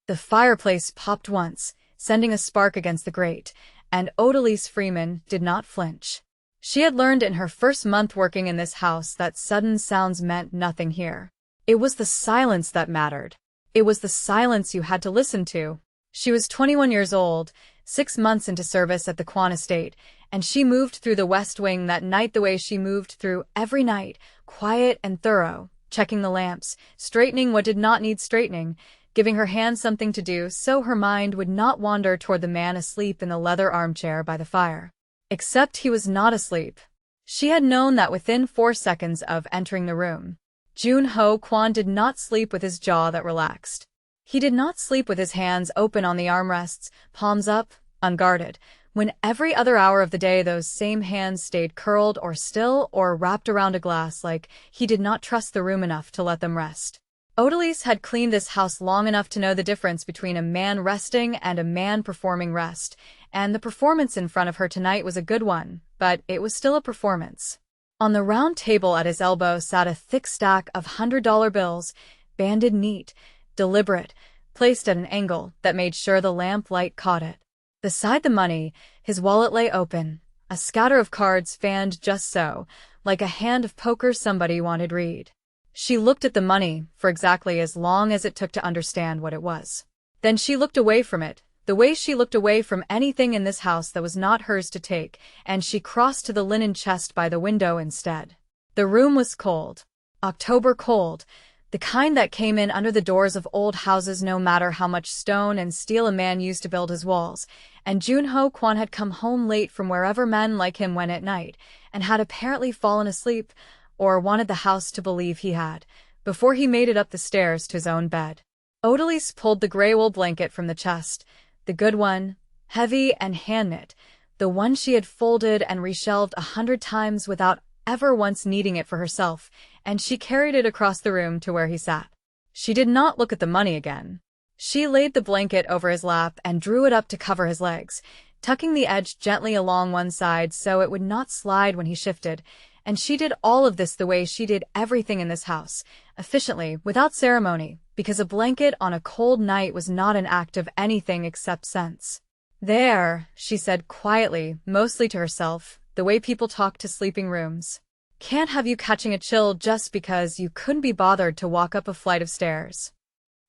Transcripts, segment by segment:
The fireplace popped once, sending a spark against the grate, and Odalise Freeman did not flinch. She had learned in her first month working in this house that sudden sounds meant nothing here. It was the silence that mattered. It was the silence you had to listen to. She was 21 years old, 6 months into service at the Kwan estate, and she moved through the West Wing that night the way she moved through every night, quiet and thorough, checking the lamps, straightening what did not need straightening, giving her hands something to do so her mind would not wander toward the man asleep in the leather armchair by the fire. Except he was not asleep. She had known that within 4 seconds of entering the room. Jun-ho Kwon did not sleep with his jaw that relaxed. He did not sleep with his hands open on the armrests, palms up, unguarded, when every other hour of the day those same hands stayed curled or still or wrapped around a glass like he did not trust the room enough to let them rest. Odalise had cleaned this house long enough to know the difference between a man resting and a man performing rest, and the performance in front of her tonight was a good one, but it was still a performance. On the round table at his elbow sat a thick stack of $100 bills, banded neat, deliberate, placed at an angle that made sure the lamp light caught it. Beside the money, his wallet lay open, a scatter of cards fanned just so, like a hand of poker somebody wanted read. She looked at the money for exactly as long as it took to understand what it was. Then she looked away from it, the way she looked away from anything in this house that was not hers to take, and she crossed to the linen chest by the window instead. The room was cold. October cold, the kind that came in under the doors of old houses no matter how much stone and steel a man used to build his walls, and Jun-ho Kwon had come home late from wherever men like him went at night, and had apparently fallen asleep, or wanted the house to believe he had, before he made it up the stairs to his own bed. Odalise pulled the gray wool blanket from the chest, the good one, heavy and hand-knit, the one she had folded and reshelved 100 times without ever once needing it for herself, and she carried it across the room to where he sat. She did not look at the money again. She laid the blanket over his lap and drew it up to cover his legs, tucking the edge gently along one side so it would not slide when he shifted, and she did all of this the way she did everything in this house, efficiently, without ceremony, because a blanket on a cold night was not an act of anything except sense. "There," she said quietly, mostly to herself, the way people talk to sleeping rooms. "Can't have you catching a chill just because you couldn't be bothered to walk up a flight of stairs."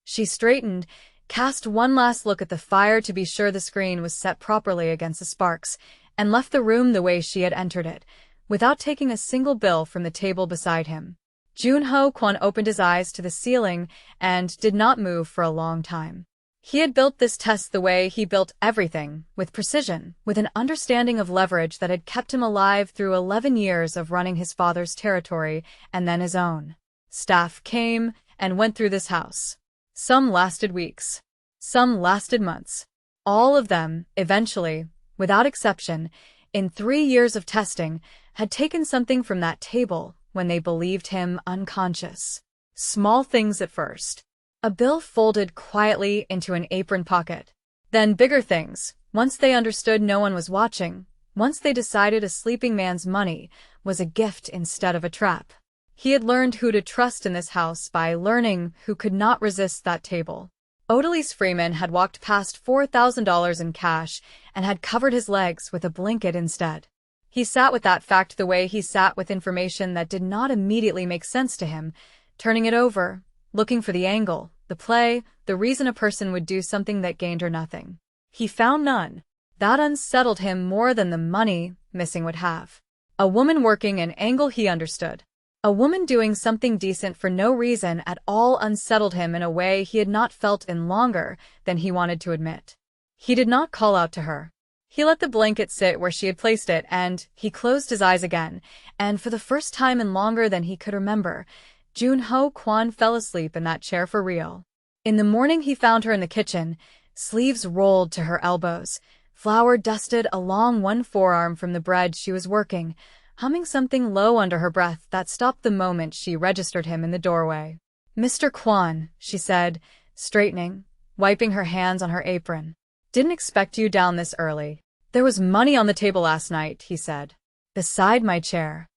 She straightened, cast one last look at the fire to be sure the screen was set properly against the sparks, and left the room the way she had entered it, without taking a single bill from the table beside him. Jun-ho Kwon opened his eyes to the ceiling and did not move for a long time. He had built this test the way he built everything, with precision, with an understanding of leverage that had kept him alive through 11 years of running his father's territory and then his own. Staff came and went through this house. Some lasted weeks. Some lasted months. All of them, eventually, without exception, in 3 years of testing, had taken something from that table when they believed him unconscious. Small things at first. A bill folded quietly into an apron pocket. Then bigger things, once they understood no one was watching, once they decided a sleeping man's money was a gift instead of a trap. He had learned who to trust in this house by learning who could not resist that table. Odalise Freeman had walked past $4,000 in cash and had covered his legs with a blanket instead. He sat with that fact the way he sat with information that did not immediately make sense to him, turning it over, looking for the angle, the play, the reason a person would do something that gained her nothing. He found none. That unsettled him more than the money missing would have. A woman working an angle he understood. A woman doing something decent for no reason at all unsettled him in a way he had not felt in longer than he wanted to admit. He did not call out to her. He let the blanket sit where she had placed it, and he closed his eyes again, and for the first time in longer than he could remember, Jun-ho Kwon fell asleep in that chair for real. In the morning he found her in the kitchen, sleeves rolled to her elbows, flour dusted along one forearm from the bread she was working, humming something low under her breath that stopped the moment she registered him in the doorway. "Mr. Kwon," she said, straightening, wiping her hands on her apron. "Didn't expect you down this early." "There was money on the table last night," he said. "Beside my chair."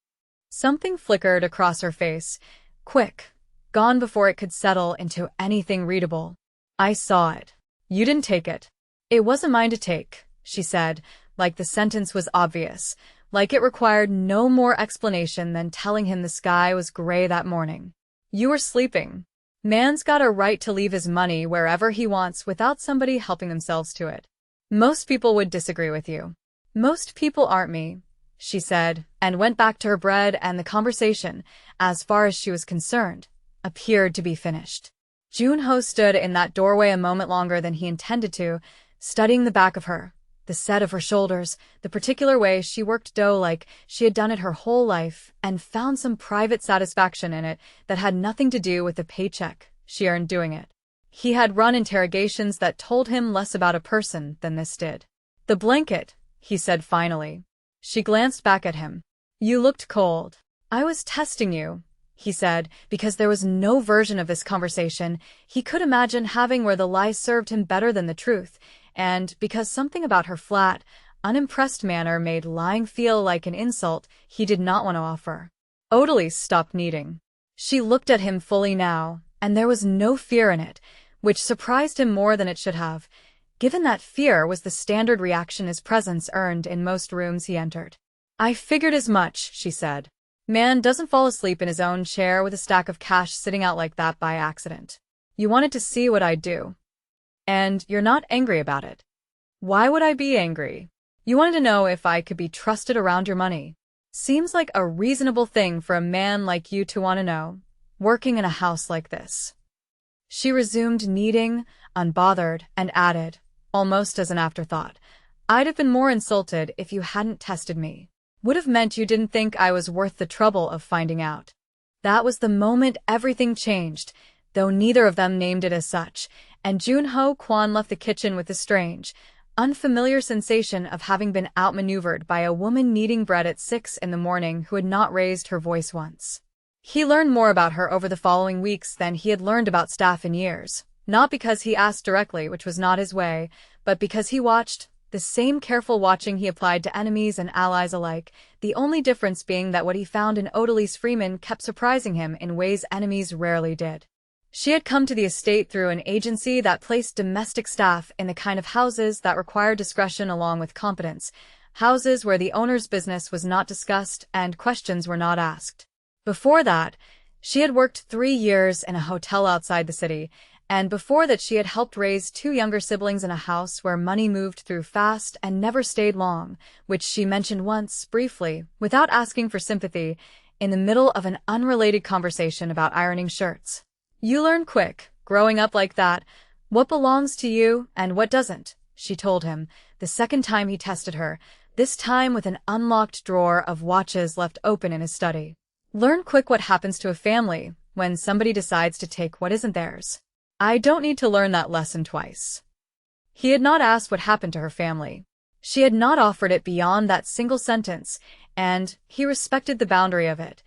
Something flickered across her face, quick, gone before it could settle into anything readable. I saw it. You didn't take it. It wasn't mine to take, she said, like the sentence was obvious, like it required no more explanation than telling him the sky was gray that morning. You were sleeping. Man's got a right to leave his money wherever he wants without somebody helping themselves to it. Most people would disagree with you. Most people aren't me, she said, and went back to her bread, and the conversation, as far as she was concerned, appeared to be finished. Junho stood in that doorway a moment longer than he intended to, studying the back of her, the set of her shoulders, the particular way she worked dough like she had done it her whole life, and found some private satisfaction in it that had nothing to do with the paycheck she earned doing it. He had run interrogations that told him less about a person than this did. The blanket, he said finally. She glanced back at him. You looked cold. I was testing you, he said, because there was no version of this conversation he could imagine having where the lie served him better than the truth, and because something about her flat, unimpressed manner made lying feel like an insult he did not want to offer. Odalise stopped kneading. She looked at him fully now, and there was no fear in it, which surprised him more than it should have, given that fear was the standard reaction his presence earned in most rooms he entered. I figured as much, she said. Man doesn't fall asleep in his own chair with a stack of cash sitting out like that by accident. You wanted to see what I'd do. And you're not angry about it. Why would I be angry? You wanted to know if I could be trusted around your money. Seems like a reasonable thing for a man like you to want to know, working in a house like this. She resumed kneading, unbothered, and added, almost as an afterthought, I'd have been more insulted if you hadn't tested me. Would have meant you didn't think I was worth the trouble of finding out. That was the moment everything changed, though neither of them named it as such, and Junho Kwon left the kitchen with the strange, unfamiliar sensation of having been outmaneuvered by a woman kneading bread at 6 in the morning who had not raised her voice once. He learned more about her over the following weeks than he had learned about staff in years, not because he asked directly, which was not his way, but because he watched, the same careful watching he applied to enemies and allies alike, the only difference being that what he found in Odalise Freeman kept surprising him in ways enemies rarely did. She had come to the estate through an agency that placed domestic staff in the kind of houses that required discretion along with competence, houses where the owner's business was not discussed and questions were not asked. Before that, she had worked 3 years in a hotel outside the city, and before that she had helped raise 2 younger siblings in a house where money moved through fast and never stayed long, which she mentioned once, briefly, without asking for sympathy, in the middle of an unrelated conversation about ironing shirts. You learn quick, growing up like that, what belongs to you and what doesn't, she told him, the second time he tested her, this time with an unlocked drawer of watches left open in his study. Learn quick what happens to a family when somebody decides to take what isn't theirs. I don't need to learn that lesson twice. He had not asked what happened to her family. She had not offered it beyond that single sentence, and he respected the boundary of it,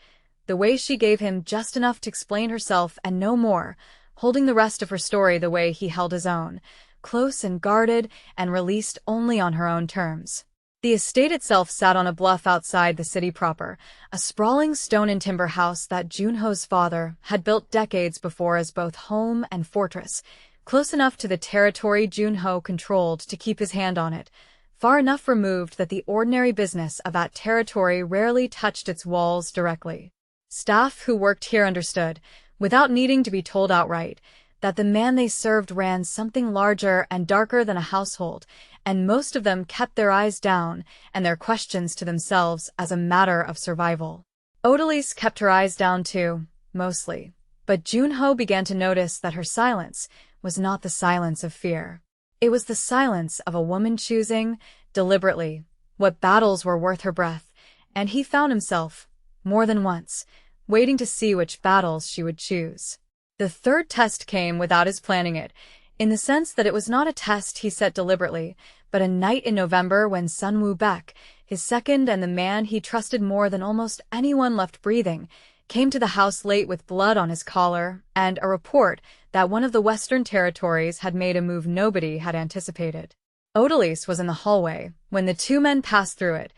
the way she gave him just enough to explain herself and no more, holding the rest of her story the way he held his own, close and guarded and released only on her own terms. The estate itself sat on a bluff outside the city proper, a sprawling stone and timber house that Junho's father had built decades before as both home and fortress, close enough to the territory Junho controlled to keep his hand on it, far enough removed that the ordinary business of that territory rarely touched its walls directly. Staff who worked here understood, without needing to be told outright, that the man they served ran something larger and darker than a household, and most of them kept their eyes down and their questions to themselves as a matter of survival. Odalise kept her eyes down too, mostly, but Junho began to notice that her silence was not the silence of fear. It was the silence of a woman choosing, deliberately, what battles were worth her breath, and he found himself, more than once, waiting to see which battles she would choose. The third test came without his planning it, in the sense that it was not a test he set deliberately, but a night in November when Sun Woo-baek, his second and the man he trusted more than almost anyone left breathing, came to the house late with blood on his collar and a report that one of the Western territories had made a move nobody had anticipated. Odalise was in the hallway when the 2 men passed through it,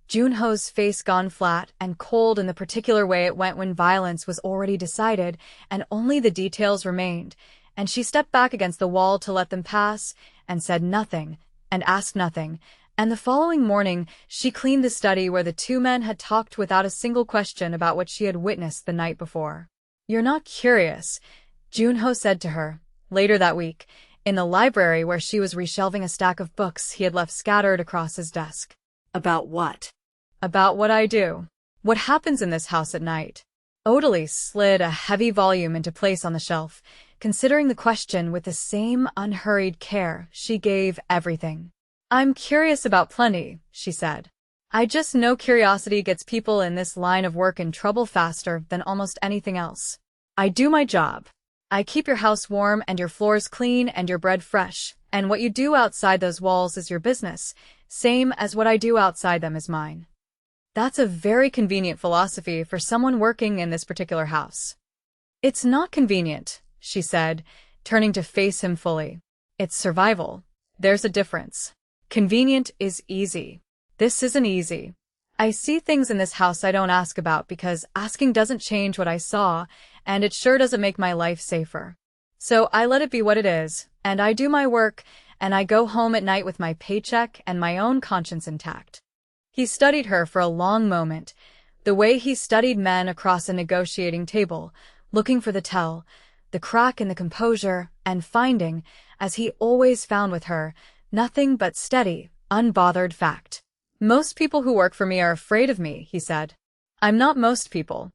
Junho's face gone flat and cold in the particular way it went when violence was already decided and only the details remained, and she stepped back against the wall to let them pass, and said nothing, and asked nothing, and the following morning she cleaned the study where the two men had talked without a single question about what she had witnessed the night before. "You're not curious," Junho said to her, later that week, in the library where she was reshelving a stack of books he had left scattered across his desk. "About what?" "About what I do. What happens in this house at night." Odalise slid a heavy volume into place on the shelf, considering the question with the same unhurried care she gave everything. "I'm curious about plenty," she said. "I just know curiosity gets people in this line of work in trouble faster than almost anything else. I do my job. I keep your house warm and your floors clean and your bread fresh, and what you do outside those walls is your business, same as what I do outside them is mine." That's a very convenient philosophy for someone working in this particular house. "It's not convenient," she said, turning to face him fully. "It's survival. There's a difference. Convenient is easy. This isn't easy. I see things in this house I don't ask about because asking doesn't change what I saw, and it sure doesn't make my life safer. So I let it be what it is, and I do my work, and I go home at night with my paycheck and my own conscience intact." He studied her for a long moment, the way he studied men across a negotiating table, looking for the tell, the crack in the composure, and finding, as he always found with her, nothing but steady, unbothered fact. "Most people who work for me are afraid of me," he said. "I'm not most people."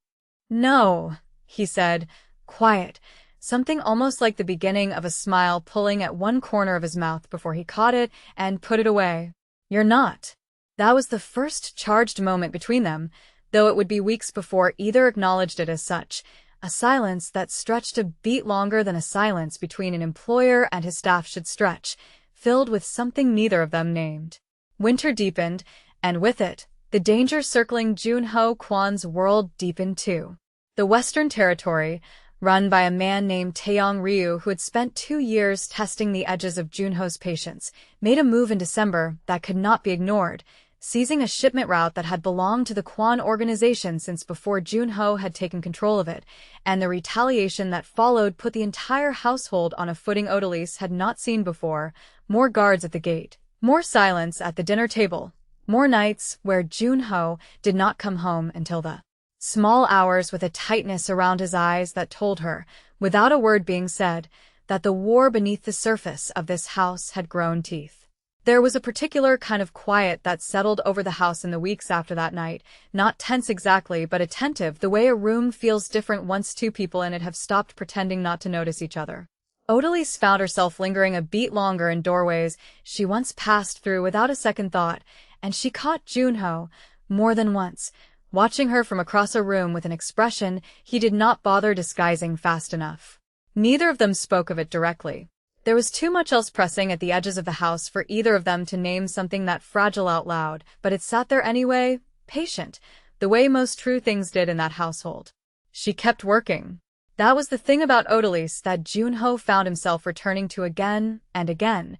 "No," he said, quiet, something almost like the beginning of a smile pulling at one corner of his mouth before he caught it and put it away. "You're not." That was the first charged moment between them, though it would be weeks before either acknowledged it as such, a silence that stretched a beat longer than a silence between an employer and his staff should stretch, filled with something neither of them named. Winter deepened, and with it, the danger circling Junho Kwan's world deepened too. The Western Territory, run by a man named Taeyong Ryu who had spent 2 years testing the edges of Junho's patience, made a move in December that could not be ignored, seizing a shipment route that had belonged to the Kwan organization since before Junho had taken control of it, and the retaliation that followed put the entire household on a footing Odalise had not seen before, more guards at the gate, more silence at the dinner table, more nights where Junho did not come home until the small hours with a tightness around his eyes that told her, without a word being said, that the war beneath the surface of this house had grown teeth. There was a particular kind of quiet that settled over the house in the weeks after that night, not tense exactly but attentive, the way a room feels different once two people in it have stopped pretending not to notice each other. Odalise found herself lingering a beat longer in doorways she once passed through without a second thought, and she caught Junho, more than once, watching her from across a room with an expression he did not bother disguising fast enough. Neither of them spoke of it directly. There was too much else pressing at the edges of the house for either of them to name something that fragile out loud, but it sat there anyway, patient, the way most true things did in that household. She kept working. That was the thing about Odalise that Junho found himself returning to again and again,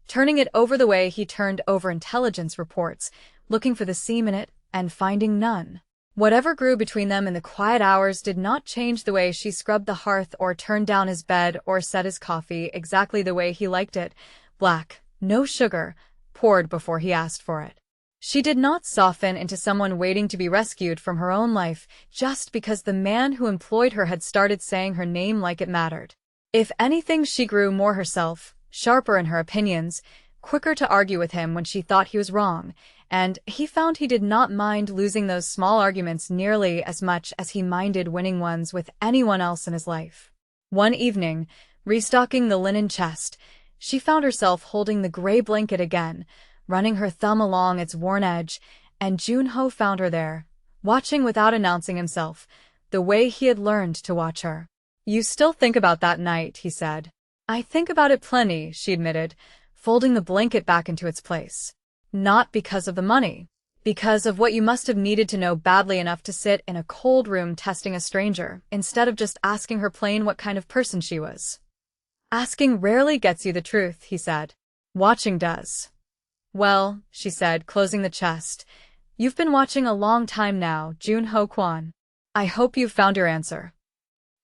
turning it over the way he turned over intelligence reports, looking for the seam in it, and finding none. Whatever grew between them in the quiet hours did not change the way she scrubbed the hearth or turned down his bed or set his coffee exactly the way he liked it, black, no sugar, poured before he asked for it. She did not soften into someone waiting to be rescued from her own life just because the man who employed her had started saying her name like it mattered. If anything, she grew more herself, sharper in her opinions, quicker to argue with him when she thought he was wrong, and he found he did not mind losing those small arguments nearly as much as he minded winning ones with anyone else in his life. One evening, restocking the linen chest, she found herself holding the gray blanket again, running her thumb along its worn edge, and Junho found her there, watching without announcing himself, the way he had learned to watch her. "You still think about that night," he said. "I think about it plenty," she admitted, folding the blanket back into its place. "Not because of the money. Because of what you must have needed to know badly enough to sit in a cold room testing a stranger, instead of just asking her plain what kind of person she was." "Asking rarely gets you the truth," he said. "Watching does." "Well," she said, closing the chest, "you've been watching a long time now, Junho Kwan. I hope you've found your answer."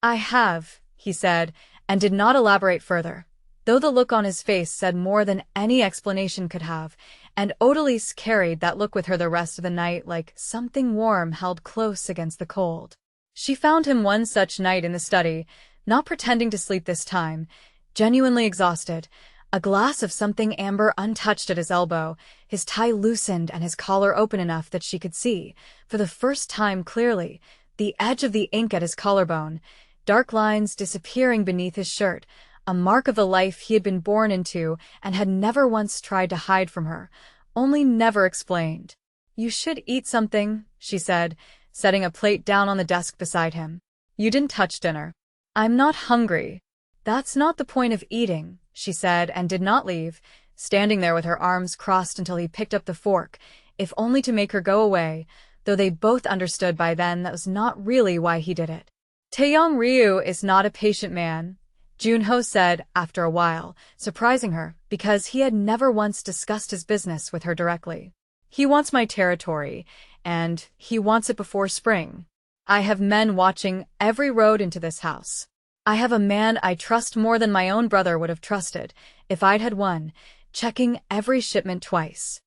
"I have," he said, and did not elaborate further, though the look on his face said more than any explanation could have, and Odalise carried that look with her the rest of the night like something warm held close against the cold. She found him one such night in the study, not pretending to sleep this time, genuinely exhausted, a glass of something amber untouched at his elbow, his tie loosened and his collar open enough that she could see, for the first time clearly, the edge of the ink at his collarbone, dark lines disappearing beneath his shirt, a mark of the life he had been born into and had never once tried to hide from her, only never explained. "You should eat something," she said, setting a plate down on the desk beside him. "You didn't touch dinner." "I'm not hungry." "That's not the point of eating," she said, and did not leave, standing there with her arms crossed until he picked up the fork, if only to make her go away, though they both understood by then that was not really why he did it. "Taeyong Ryu is not a patient man," Junho said after a while, surprising her, because he had never once discussed his business with her directly. "He wants my territory, and he wants it before spring. I have men watching every road into this house. I have a man I trust more than my own brother would have trusted, if I'd had one, checking every shipment twice.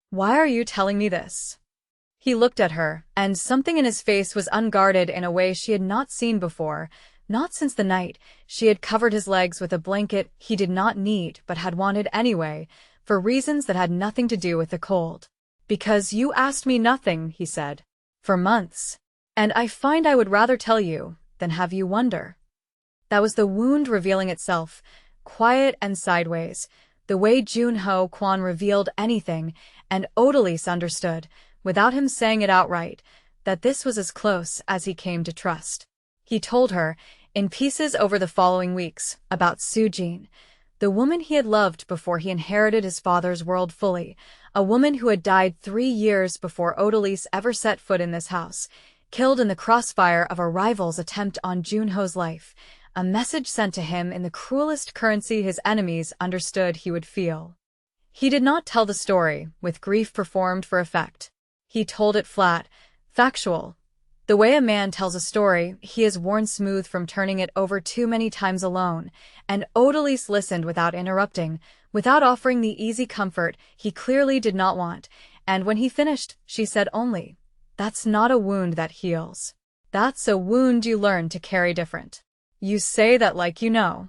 Why are you telling me this?" He looked at her, and something in his face was unguarded in a way she had not seen before, not since the night she had covered his legs with a blanket he did not need but had wanted anyway, for reasons that had nothing to do with the cold. "Because you asked me nothing," he said. "For months. And I find I would rather tell you than have you wonder." That was the wound revealing itself, quiet and sideways, the way Junho Kwon revealed anything, and Odalise understood, without him saying it outright, that this was as close as he came to trust. He told her, in pieces over the following weeks, about Sujin, the woman he had loved before he inherited his father's world fully, a woman who had died 3 years before Odalise ever set foot in this house, killed in the crossfire of a rival's attempt on Junho's life, a message sent to him in the cruelest currency his enemies understood he would feel. He did not tell the story, with grief performed for effect. He told it flat, factual. The way a man tells a story, he is worn smooth from turning it over too many times alone, and Odalise listened without interrupting, without offering the easy comfort he clearly did not want, and when he finished, she said only, "That's not a wound that heals. That's a wound you learn to carry different. You say that like you know."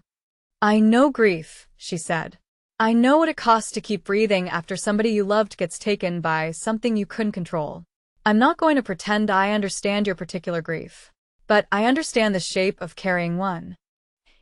"I know grief," she said. "I know what it costs to keep breathing after somebody you loved gets taken by something you couldn't control. I'm not going to pretend I understand your particular grief. But I understand the shape of carrying one."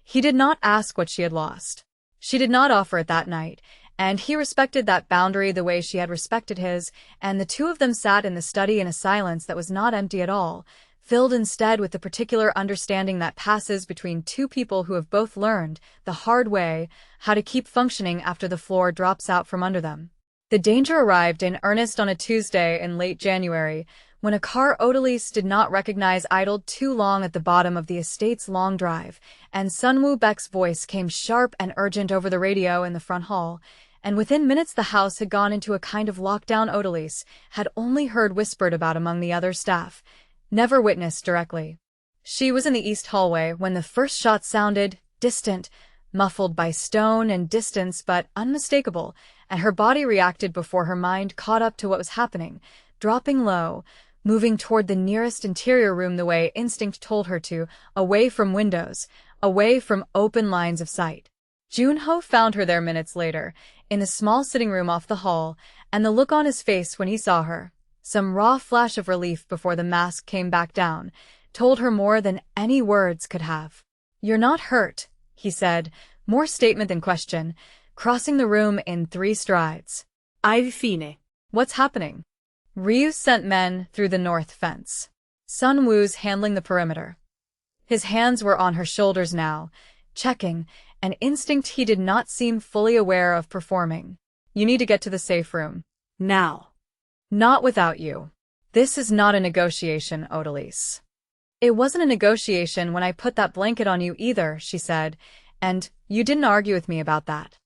He did not ask what she had lost. She did not offer it that night, and he respected that boundary the way she had respected his, and the two of them sat in the study in a silence that was not empty at all, filled instead with the particular understanding that passes between two people who have both learned, the hard way, how to keep functioning after the floor drops out from under them. The danger arrived in earnest on a Tuesday in late January, when a car Odalise did not recognize idled too long at the bottom of the estate's long drive, and Sun Woo Baek's voice came sharp and urgent over the radio in the front hall, and within minutes the house had gone into a kind of lockdown Odalise had only heard whispered about among the other staff, never witnessed directly. She was in the east hallway when the first shot sounded, distant, muffled by stone and distance but unmistakable, and her body reacted before her mind caught up to what was happening, dropping low, moving toward the nearest interior room the way instinct told her to, away from windows, away from open lines of sight. Junho found her there minutes later, in the small sitting room off the hall, and the look on his face when he saw her, some raw flash of relief before the mask came back down, told her more than any words could have. "You're not hurt," he said, more statement than question, crossing the room in 3 strides. "I've fine." "What's happening?" Ryu sent men through the north fence. Sun Woo's handling the perimeter. His hands were on her shoulders now, checking, an instinct he did not seem fully aware of performing. "You need to get to the safe room. Now." "Not without you. This is not a negotiation, Odalise." "It wasn't a negotiation when I put that blanket on you either," she said, "and you didn't argue with me about that."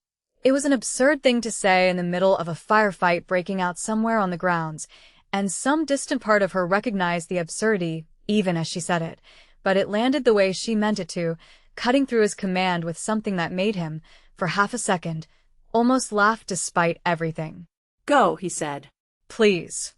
It was an absurd thing to say in the middle of a firefight breaking out somewhere on the grounds, and some distant part of her recognized the absurdity, even as she said it, but it landed the way she meant it to, cutting through his command with something that made him, for half a second, almost laugh despite everything. Go, he said. Please.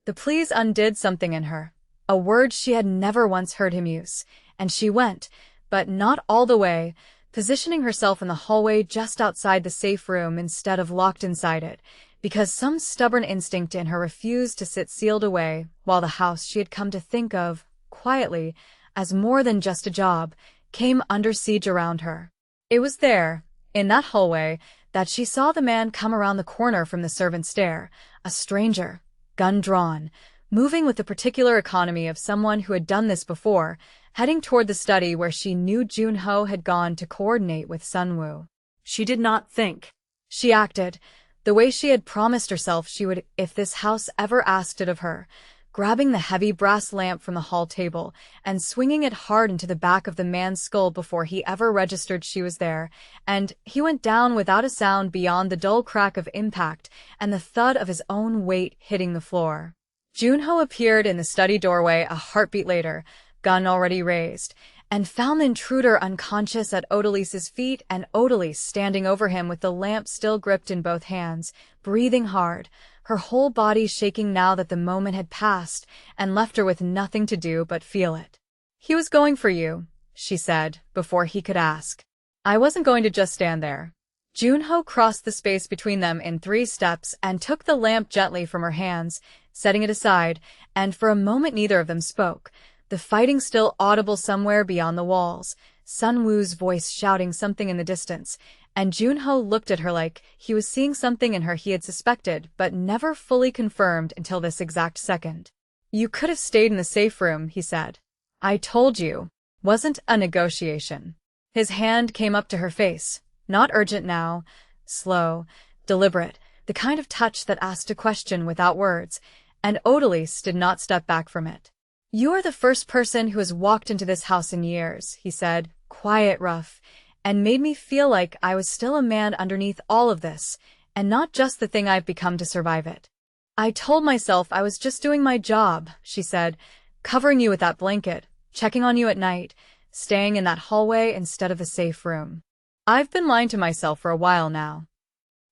The please undid something in her, a word she had never once heard him use, and she went, but not all the way, positioning herself in the hallway just outside the safe room instead of locked inside it, because some stubborn instinct in her refused to sit sealed away while the house she had come to think of, quietly, as more than just a job, came under siege around her. It was there, in that hallway, that she saw the man come around the corner from the servant's stair, a stranger, gun drawn, moving with the particular economy of someone who had done this before, heading toward the study where she knew Junho had gone to coordinate with Sunwoo. She did not think. She acted, the way she had promised herself she would if this house ever asked it of her, grabbing the heavy brass lamp from the hall table and swinging it hard into the back of the man's skull before he ever registered she was there, and he went down without a sound beyond the dull crack of impact and the thud of his own weight hitting the floor. Junho appeared in the study doorway a heartbeat later, gun already raised, and found the intruder unconscious at Odalis's feet and Odalise standing over him with the lamp still gripped in both hands, breathing hard, her whole body shaking now that the moment had passed and left her with nothing to do but feel it. He was going for you, she said, before he could ask. I wasn't going to just stand there. Junho crossed the space between them in 3 steps and took the lamp gently from her hands, setting it aside, and for a moment neither of them spoke, the fighting still audible somewhere beyond the walls, Sunwoo's voice shouting something in the distance, and Junho looked at her like he was seeing something in her he had suspected but never fully confirmed until this exact second. You could have stayed in the safe room, he said. I told you. Wasn't a negotiation. His hand came up to her face, not urgent now, slow, deliberate, the kind of touch that asked a question without words, and Odalise did not step back from it. You are the first person who has walked into this house in years, he said, quiet, rough, and made me feel like I was still a man underneath all of this, and not just the thing I've become to survive it. I told myself I was just doing my job, she said, covering you with that blanket, checking on you at night, staying in that hallway instead of the safe room. I've been lying to myself for a while now.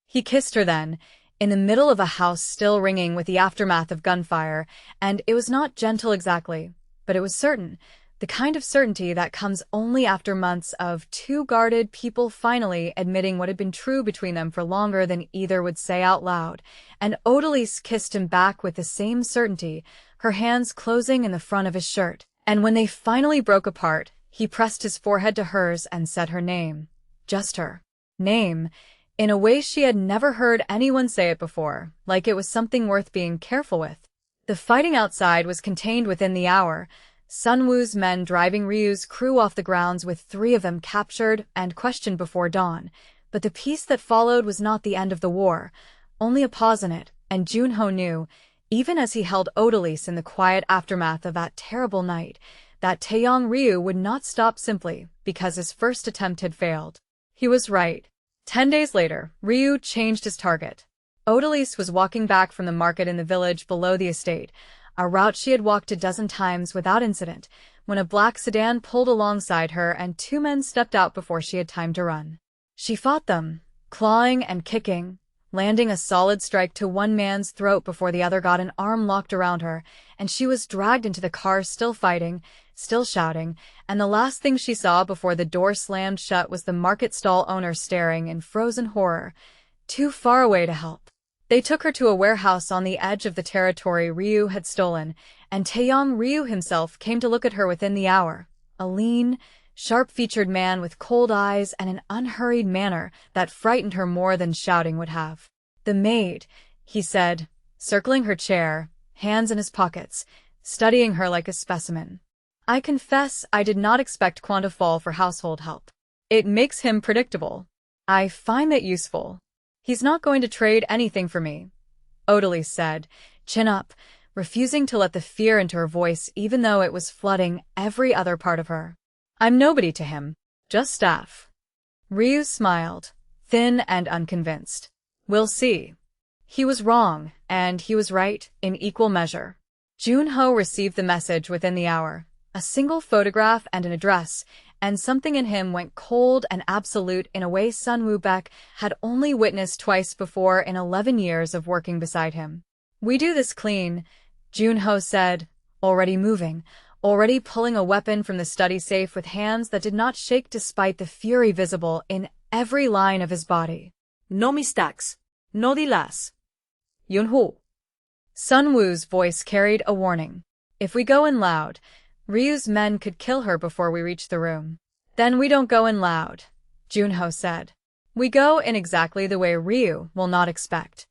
He kissed her then, in the middle of a house still ringing with the aftermath of gunfire, and it was not gentle exactly, but it was certain, the kind of certainty that comes only after months of 2 guarded people finally admitting what had been true between them for longer than either would say out loud, and Odalise kissed him back with the same certainty, her hands closing in the front of his shirt, and when they finally broke apart, he pressed his forehead to hers and said her name, just her name, in a way she had never heard anyone say it before, like it was something worth being careful with. The fighting outside was contained within the hour, Sunwoo's men driving Ryu's crew off the grounds with 3 of them captured and questioned before dawn, but the peace that followed was not the end of the war, only a pause in it, and Junho knew, even as he held Odalise in the quiet aftermath of that terrible night, that Taeyong Ryu would not stop simply because his first attempt had failed. He was right. 10 days later, Ryu changed his target. Odalise was walking back from the market in the village below the estate, a route she had walked a dozen times without incident, when a black sedan pulled alongside her and 2 men stepped out before she had time to run. She fought them, clawing and kicking, landing a solid strike to one man's throat before the other got an arm locked around her, and she was dragged into the car still fighting, still shouting, and the last thing she saw before the door slammed shut was the market stall owner staring in frozen horror, too far away to help. They took her to a warehouse on the edge of the territory Ryu had stolen, and Taeyong Ryu himself came to look at her within the hour, a lean, sharp-featured man with cold eyes and an unhurried manner that frightened her more than shouting would have. The maid, he said, circling her chair, hands in his pockets, studying her like a specimen. I confess I did not expect Quan to fall for household help. It makes him predictable. I find that useful. He's not going to trade anything for me, Odalise said, chin up, refusing to let the fear into her voice even though it was flooding every other part of her. I'm nobody to him, just staff. Ryu smiled, thin and unconvinced. We'll see. He was wrong, and he was right, in equal measure. Junho received the message within the hour, a single photograph and an address, and something in him went cold and absolute in a way Sun Woo-baek had only witnessed twice before in 11 years of working beside him. "We do this clean," Junho said, already moving, already pulling a weapon from the study safe with hands that did not shake despite the fury visible in every line of his body. No mistakes. No dilas. Yunho. Sun Woo's voice carried a warning. "If we go in loud, Ryu's men could kill her before we reach the room." "Then we don't go in loud," Junho said. "We go in exactly the way Ryu will not expect."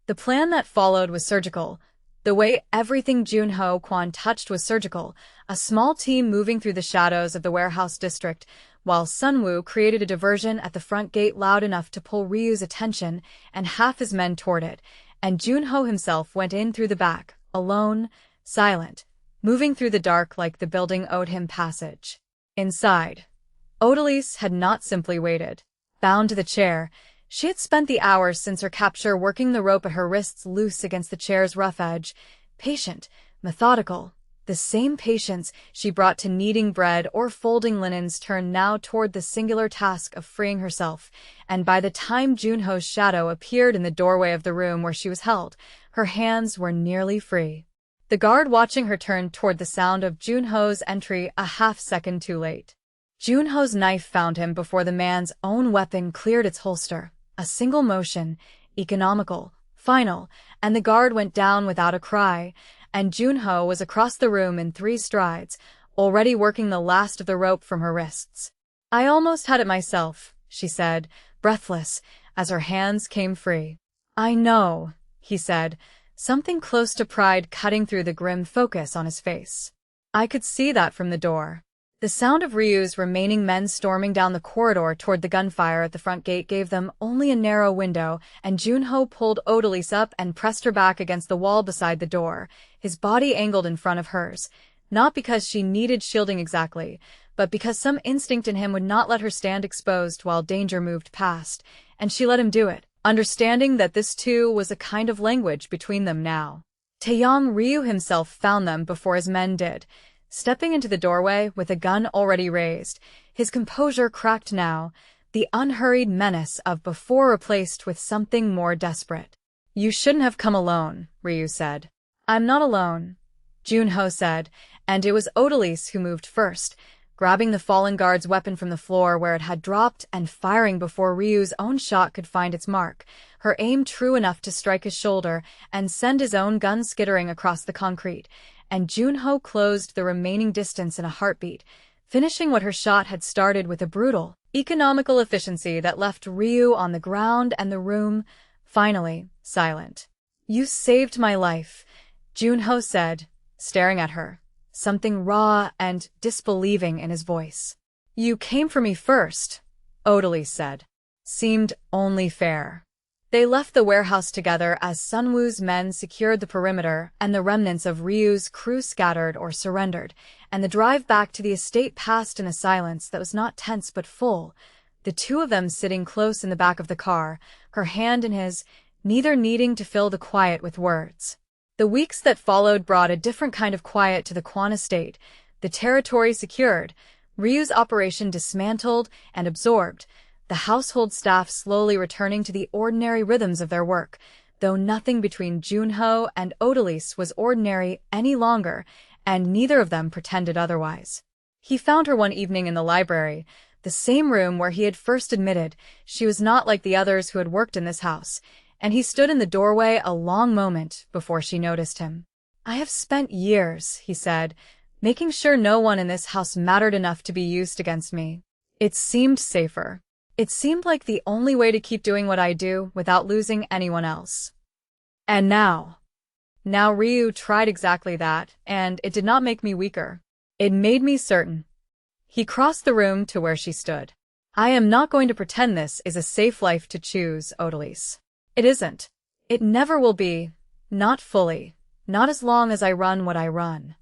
The plan that followed was surgical. The way everything Junho Kwon touched was surgical, a small team moving through the shadows of the warehouse district, while Sun Woo created a diversion at the front gate loud enough to pull Ryu's attention and half his men toward it, and Junho himself went in through the back, alone, silent, moving through the dark like the building owed him passage. Inside, Odalise had not simply waited. Bound to the chair, she had spent the hours since her capture working the rope at her wrists loose against the chair's rough edge, patient, methodical. The same patience she brought to kneading bread or folding linens turned now toward the singular task of freeing herself, and by the time Junho's shadow appeared in the doorway of the room where she was held, her hands were nearly free. The guard watching her turned toward the sound of Junho's entry a half-second too late. Junho's knife found him before the man's own weapon cleared its holster. A single motion, economical, final, and the guard went down without a cry, and Junho was across the room in 3 strides, already working the last of the rope from her wrists. "I almost had it myself," she said, breathless, as her hands came free. "I know," he said, something close to pride cutting through the grim focus on his face. "I could see that from the door." The sound of Ryu's remaining men storming down the corridor toward the gunfire at the front gate gave them only a narrow window, and Junho pulled Odalise up and pressed her back against the wall beside the door, his body angled in front of hers, not because she needed shielding exactly, but because some instinct in him would not let her stand exposed while danger moved past, and she let him do it, understanding that this too was a kind of language between them now. Taeyong Ryu himself found them before his men did. Stepping into the doorway with a gun already raised, his composure cracked now, the unhurried menace of before replaced with something more desperate. "You shouldn't have come alone," Ryu said. "I'm not alone," Junho said, and it was Odalise who moved first, grabbing the fallen guard's weapon from the floor where it had dropped and firing before Ryu's own shot could find its mark, her aim true enough to strike his shoulder and send his own gun skittering across the concrete, and Junho closed the remaining distance in a heartbeat, finishing what her shot had started with a brutal, economical efficiency that left Ryu on the ground and the room, finally, silent. "You saved my life," Junho said, staring at her, something raw and disbelieving in his voice. "You came for me first," Odalise said. "Seemed only fair." They left the warehouse together as Sun Woo's men secured the perimeter and the remnants of Ryu's crew scattered or surrendered, and the drive back to the estate passed in a silence that was not tense but full, the two of them sitting close in the back of the car, her hand in his, neither needing to fill the quiet with words. The weeks that followed brought a different kind of quiet to the Kwon estate, the territory secured, Ryu's operation dismantled and absorbed, the household staff slowly returning to the ordinary rhythms of their work, though nothing between Junho and Odalise was ordinary any longer, and neither of them pretended otherwise. He found her one evening in the library, the same room where he had first admitted she was not like the others who had worked in this house, and he stood in the doorway a long moment before she noticed him. "I have spent years," he said, "making sure no one in this house mattered enough to be used against me. It seemed safer. It seemed like the only way to keep doing what I do without losing anyone else. And now Ryu tried exactly that, and it did not make me weaker. It made me certain." He crossed the room to where she stood. "I am not going to pretend this is a safe life to choose, Odalise. It isn't. It never will be. Not fully. Not as long as I run what I run."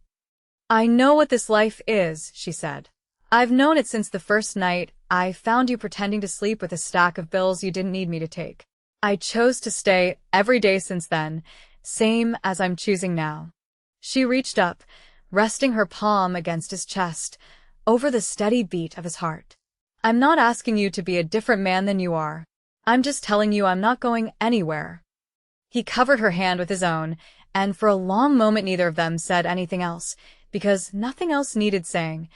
"I know what this life is," she said. "I've known it since the first night I found you pretending to sleep with a stack of bills you didn't need me to take. I chose to stay every day since then, same as I'm choosing now." She reached up, resting her palm against his chest, over the steady beat of his heart. I'm not asking you to be a different man than you are. I'm just telling you I'm not going anywhere. He covered her hand with his own, and for a long moment neither of them said anything else, because nothing else needed saying.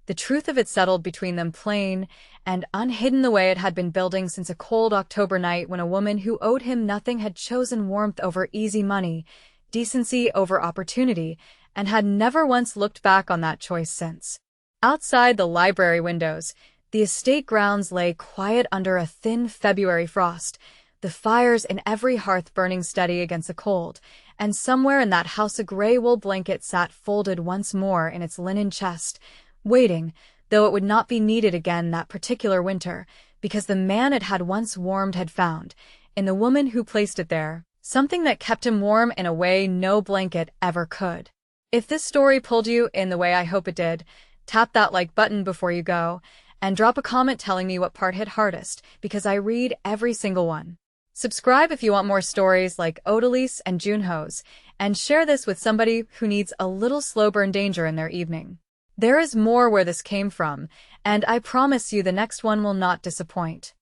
The truth of it settled between them plain and unhidden the way it had been building since a cold October night when a woman who owed him nothing had chosen warmth over easy money, decency over opportunity, and had never once looked back on that choice since. Outside the library windows, the estate grounds lay quiet under a thin February frost, the fires in every hearth burning steady against the cold, and somewhere in that house a gray wool blanket sat folded once more in its linen chest, waiting, though it would not be needed again that particular winter, because the man it had once warmed had found, in the woman who placed it there, something that kept him warm in a way no blanket ever could. If this story pulled you in the way I hope it did, tap that like button before you go, and drop a comment telling me what part hit hardest, because I read every single one. Subscribe if you want more stories like Odalise and Junho's, and share this with somebody who needs a little slow burn danger in their evening. There is more where this came from, and I promise you the next one will not disappoint.